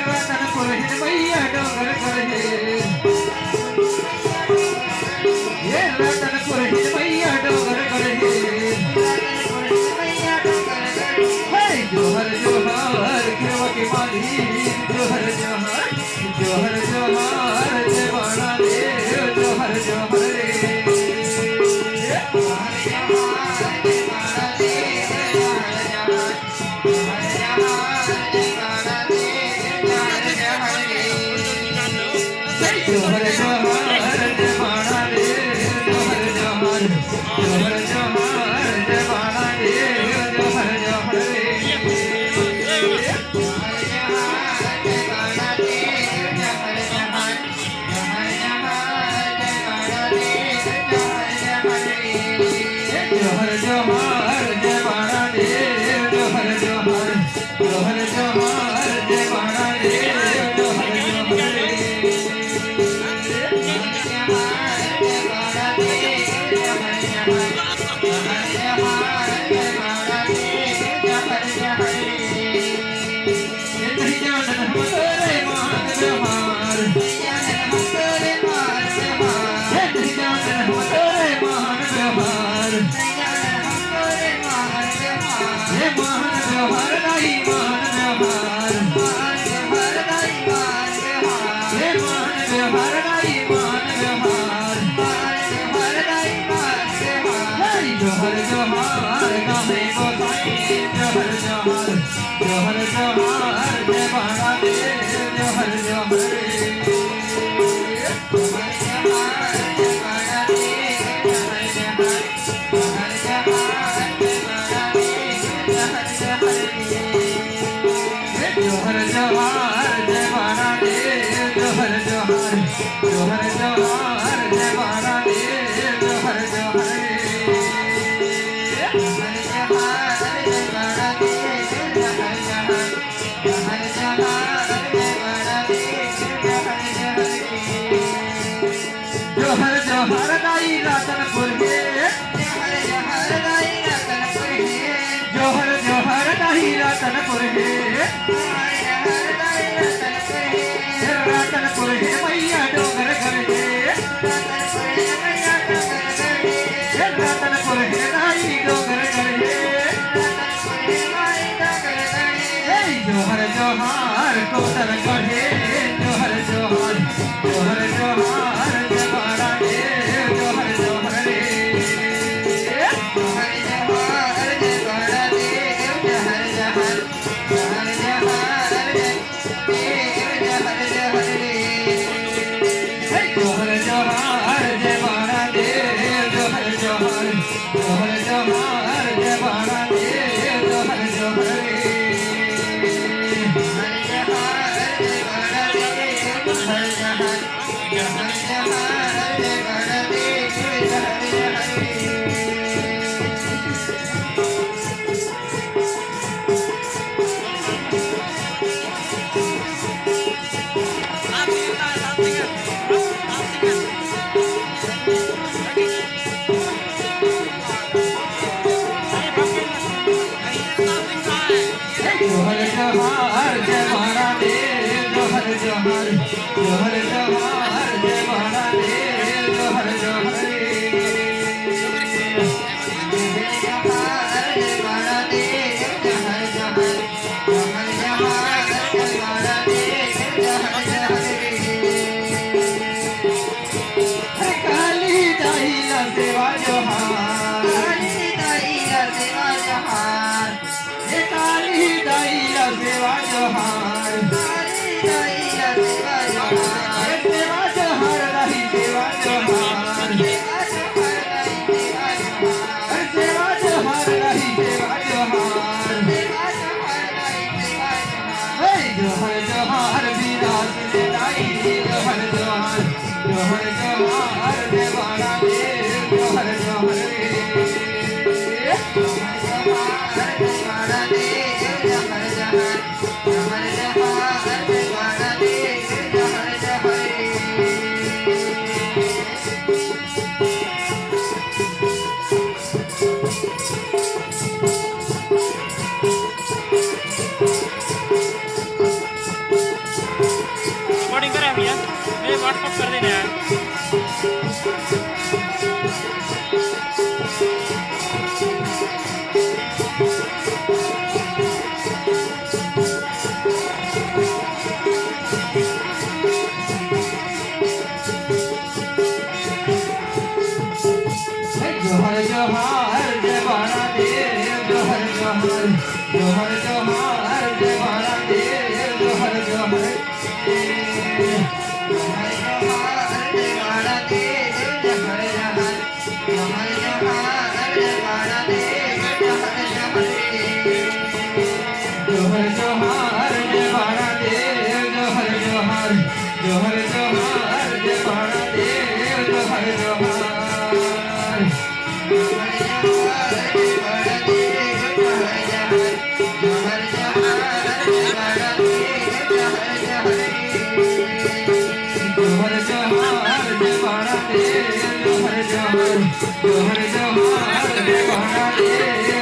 रतनपुर मैया डोंगर गढ़े ये रतनपुर मैया डोंगर गढ़े जोहर जोहर गिरवती माली जोहर जोहर जोहर जोहर जय बाणा देव जोहर जोहर रे जोहर जोहर जय बाणा देव जोहर जोहर जोहर जोहर जय बाणा देव जोहर जोहर रे जोहर जोहर जय बाणा देव जोहर जोहर जोहर जोहर जय बाणा देव जोहर जोहर रे जोहर जोहर गावे गोसाई जोहर जोहर जोहर जोहर जय बाणा देव जोहर जोहर रे जोहर जोहर जय बाणा देव जोहर जोहर जोहर जोहर जय बाणा देव जोहर जोहर रे जोहर जोहर दाई रतनपुर के जोहर जोहर दाई रतनपुर के जोहर जोहर दाई रतनपुर के रतनपुर के मैया डोंगर गढ़े रतनपुर के दाई डोंगर गढ़े जोहर जोहर कोतर गढ़े जोहर जोहर जोहर जोहर जय बाणा देव जोहर जोहर रे जोहर जोहर जय बाणा देव जोहर जोहर जोहर जोहर जय देव जोहर जोहर रे जोहर जोहर जय बाणा देव जोहर जोहर जोहर जोहर जय बाणा देव जोहर जोहर रे जोहर जोहर जय बाणा देव जोहर जोहर जोहर जोहर जय बाणा देव जोहर जोहर रे जय बाणा देव जोहर जोहर जोहर जोहर जय बाणा देव जोहर जोहर रे काली दाई ला सेवा जोहार काली दाई ला सेवा जोहार काली दाई ला सेवा जोहार काली दाई ला सेवा जोहार सेवा जोहार रही सेवा जोहार सेवा जोहार रही सेवा जोहार जोहर जोहार विराज ले दाई जोहर जोहार जोहर जोहार जय बाणा देव जोहर जोहर रे जोहर जोहार जय बाणा देव जोहर जोहर जोहर जोहार जय बाणा देव जोहर जोहर रे व्हाट्सअप कर देना यार। जोहर जोहार जय बाणा देव जोहर जोहर जोहर जोहार जय बाणा देव जोहर जोहर जोहर जोहार जय बाणा देव जोहर जोहर जोहर जोहार जय बाणा देव जोहर जोहर जोहर जोहार जय बाणा देव जोहर जोहर जोहर जोहार जय बाणा देव जोहर जोहर जोहर जोहार जय बाणा देव